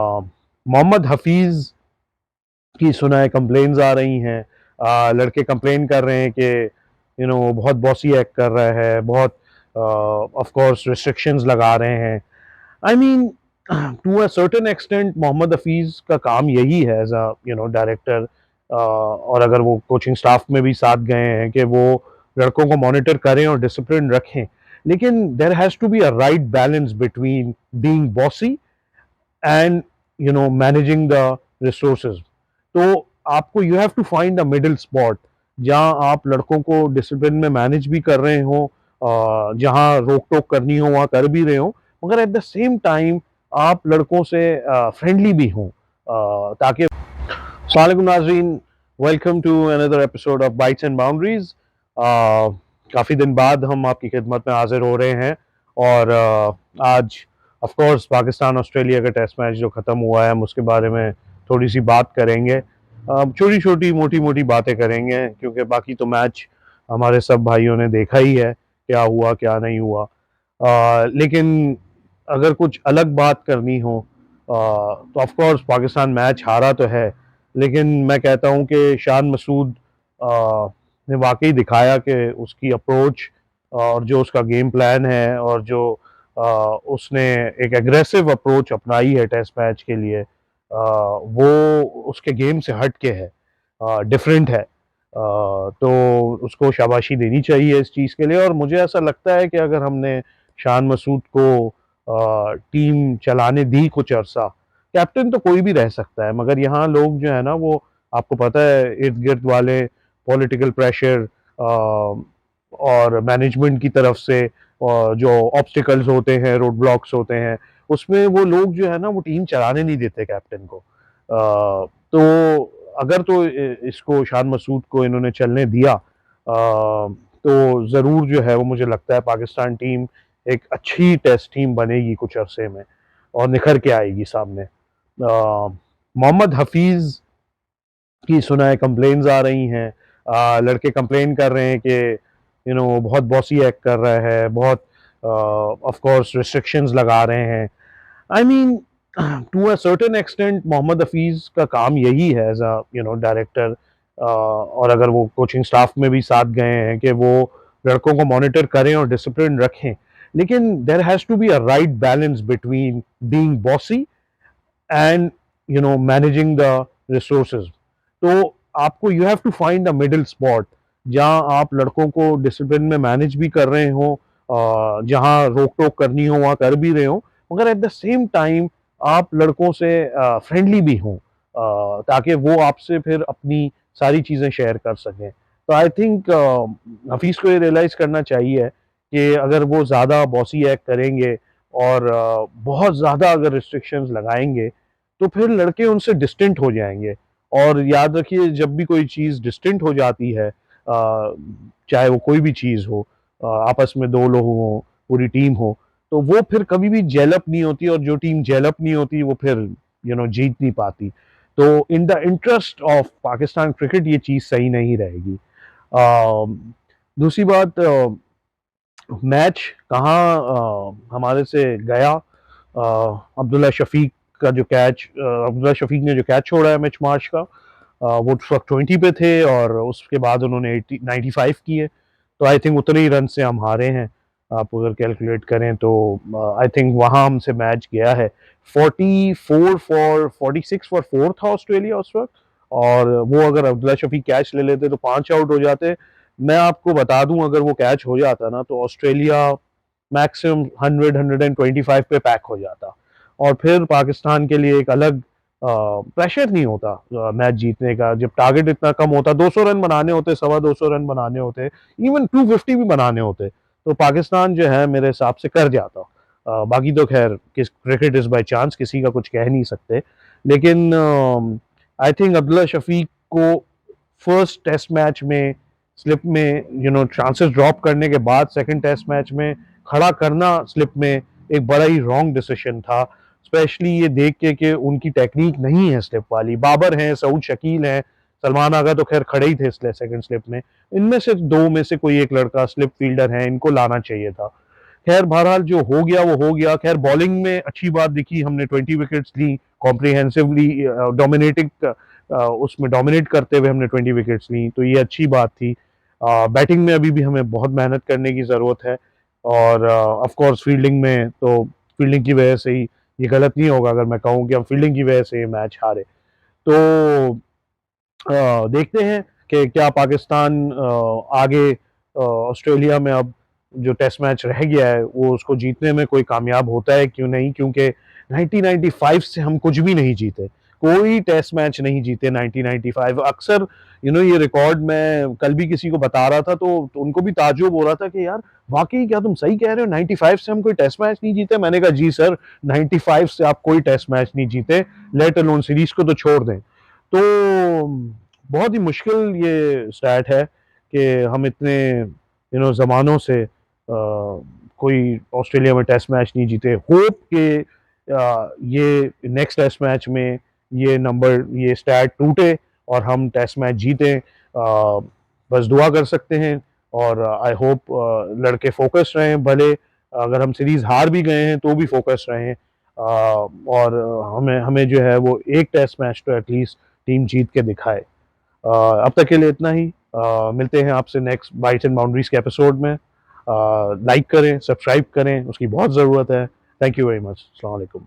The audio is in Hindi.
मोहम्मद हफीज की सुनाए कंप्लेन्स आ रही हैं। लड़के कंप्लेन कर रहे हैं कि बहुत बॉसी एक्ट कर रहा है, बहुत ऑफ कोर्स रिस्ट्रिक्शंस लगा रहे हैं। I mean to a certain extent Mohammad Hafeez का काम यही है एज अ डायरेक्टर, और अगर वो कोचिंग स्टाफ में भी साथ गए हैं कि वो लड़कों को मॉनिटर करें और डिसिप्लिन रखें। लेकिन there has to be a right balance between being bossy and managing the resources. तो आपको you have to find a middle spot जहां आप लड़कों को डिसिप्लिन में मैनेज भी कर रहे हो, जहां रोक टोक करनी हो वहां कर भी रहे हो, मगर एट द सेम टाइम आप लड़कों से फ्रेंडली भी हो, ताकि अस्सलाम नाजरीन, welcome to another episode of Bytes and Boundaries. काफ़ी दिन बाद हम आपकी खिदमत में हाजिर हो रहे हैं, और आज ऑफ कोर्स पाकिस्तान ऑस्ट्रेलिया का टेस्ट मैच जो ख़त्म हुआ है हम उसके बारे में थोड़ी सी बात करेंगे। छोटी छोटी मोटी मोटी बातें करेंगे, क्योंकि बाकी तो मैच हमारे सब भाइयों ने देखा ही है, क्या हुआ क्या नहीं हुआ। लेकिन अगर कुछ अलग बात करनी हो, तो ऑफ कोर्स पाकिस्तान मैच हारा तो है, लेकिन मैं कहता हूँ कि शान मसूद ने वाकई दिखाया कि उसकी अप्रोच और जो उसका गेम प्लान है, और जो उसने एक एग्रेसिव अप्रोच अपनाई है टेस्ट मैच के लिए, वो उसके गेम से हट के है, डिफरेंट है। तो उसको शाबाशी देनी चाहिए इस चीज़ के लिए, और मुझे ऐसा लगता है कि अगर हमने शान मसूद को टीम चलाने दी कुछ अरसा, कैप्टन तो कोई भी रह सकता है, मगर यहाँ लोग जो है ना, वो आपको पता है इर्द गिर्द वाले पॉलिटिकल प्रेशर और मैनेजमेंट की तरफ से, और जो ऑब्स्टिकल्स होते हैं, रोड ब्लॉक्स होते हैं, उसमें वो लोग जो है ना वो टीम चलाने नहीं देते कैप्टन को। तो अगर तो इसको शान मसूद को इन्होंने चलने दिया, तो ज़रूर जो है वो मुझे लगता है पाकिस्तान टीम एक अच्छी टेस्ट टीम बनेगी कुछ अरसे में, और निखर के आएगी सामने। मोहम्मद हफीज की सुनाए कंप्लेन्स आ रही हैं। लड़के कंप्लेन कर रहे हैं कि बहुत बॉसी एक्ट कर रहा है, बहुत ऑफ कोर्स रिस्ट्रिक्शंस लगा रहे हैं। I mean to a certain extent Mohammad Hafeez का काम यही है एज अ डायरेक्टर, और अगर वो कोचिंग स्टाफ में भी साथ गए हैं कि वो लड़कों को मॉनिटर करें और डिसिप्लिन रखें। लेकिन there has to be a right balance between being bossy and managing the resources. तो आपको you have to find a middle spot जहां आप लड़कों को डिसिप्लिन में मैनेज भी कर रहे हो, जहां रोक टोक करनी हो वहां कर भी रहे हो, मगर एट द सेम टाइम आप लड़कों से फ्रेंडली भी हों, ताकि वो आपसे फिर अपनी सारी चीज़ें शेयर कर सकें। तो आई थिंक हफीज़ को ये रियलाइज़ करना चाहिए कि अगर वो ज़्यादा बॉसी एक्ट करेंगे और बहुत ज़्यादा अगर रिस्ट्रिक्शंस लगाएंगे, तो फिर लड़के उनसे डिस्टेंट हो जाएंगे। और याद रखिए, जब भी कोई चीज़ डिस्टेंट हो जाती है, चाहे वो कोई भी चीज़ हो, आपस में दो लोग हों, पूरी टीम हो, तो वो फिर कभी भी जेल अप नहीं होती, और जो टीम जेल अप नहीं होती वो फिर जीत नहीं पाती। तो in the interest of Pakistan cricket ये चीज़ सही नहीं रहेगी। दूसरी बात, मैच कहाँ हमारे से गया। अब्दुल्ला शफीक का जो कैच, अब्दुल्ला शफीक ने जो कैच छोड़ा है मिच मार्श का, वो स्ट्रक 20 पे थे, और उसके बाद उन्होंने 95 किए। तो आई थिंक उतने ही रन से हम हारे हैं। आप अगर कैलकुलेट करें तो आई थिंक वहाँ हमसे मैच गया है। 44 फॉर 46 फॉर 4 था ऑस्ट्रेलिया उस वक्त, और वो अगर अब्दुल्ला शफीक कैच ले लेते तो 5 आउट हो जाते। मैं आपको बता दूं, अगर वो कैच हो जाता ना तो ऑस्ट्रेलिया मैक्सिमम 100-125 पे पैक हो जाता, और फिर पाकिस्तान के लिए एक अलग प्रेशर नहीं होता मैच जीतने का। जब टारगेट इतना कम होता, 200 रन बनाने होते, 250 रन बनाने होते, इवन 250 भी बनाने होते, तो पाकिस्तान जो है मेरे हिसाब से कर जाता। बाकी तो खैर किस क्रिकेट इज बाय चांस, किसी का कुछ कह नहीं सकते। लेकिन आई थिंक अब्दुल्ला शफीक को फर्स्ट टेस्ट मैच में स्लिप में चांसेस ड्रॉप करने के बाद सेकंड टेस्ट मैच में खड़ा करना स्लिप में एक बड़ा ही रॉन्ग डिसीजन था। स्पेशली ये देख के कि उनकी टेक्निक नहीं है स्लिप वाली। बाबर हैं, सऊद शकील हैं, सलमान आगा तो खैर खड़े ही थे इसलिए सेकंड स्लिप में। इनमें से दो में से कोई एक लड़का स्लिप फील्डर है, इनको लाना चाहिए था। खैर बहरहाल जो हो गया वो हो गया। खैर बॉलिंग में अच्छी बात दिखी हमने, 20 विकेट्स ली, कॉम्प्रिहेंसिवली डोमिनेटिंग उसमें डोमिनेट करते हुए हमने 20 विकेट्स ली, तो ये अच्छी बात थी। बैटिंग में अभी भी हमें बहुत मेहनत करने की ज़रूरत है और ऑफ कोर्स फील्डिंग में तो फील्डिंग की वजह से ही ये गलत नहीं होगा अगर मैं कहूँ कि हम फील्डिंग की वजह से ये मैच हारे। तो देखते हैं कि क्या पाकिस्तान आगे ऑस्ट्रेलिया में अब जो टेस्ट मैच रह गया है वो उसको जीतने में कोई कामयाब होता है क्यों नहीं, क्योंकि 1995 से हम कुछ भी नहीं जीते, कोई टेस्ट मैच नहीं जीते 1995। अक्सर ये रिकॉर्ड मैं कल भी किसी को बता रहा था तो उनको भी ताज्जुब हो रहा था कि यार वाकई क्या तुम सही कह रहे हो, 95 से हम कोई टेस्ट मैच नहीं जीते। मैंने कहा जी सर, 95 से आप कोई टेस्ट मैच नहीं जीते, लेट अलोन सीरीज को तो छोड़ दें। तो बहुत ही मुश्किल ये स्टैट है कि हम इतने ज़मानों से कोई ऑस्ट्रेलिया में टेस्ट मैच नहीं जीते। होप कि ये नेक्स्ट टेस्ट मैच में ये स्टैट टूटे और हम टेस्ट मैच जीतें। बस दुआ कर सकते हैं और आई होप लड़के फोकस रहें, भले अगर हम सीरीज़ हार भी गए हैं तो भी फोकस रहें। और हमें हमें जो है वो एक टेस्ट मैच तो एटलीस्ट टीम जीत के दिखाए। अब तक के लिए इतना ही। मिलते हैं आपसे नेक्स्ट बाइट्स एंड बाउंड्रीज के एपिसोड में। लाइक करें, सब्सक्राइब करें, उसकी बहुत ज़रूरत है। Thank you very much. अस्सलाम वालेकुम।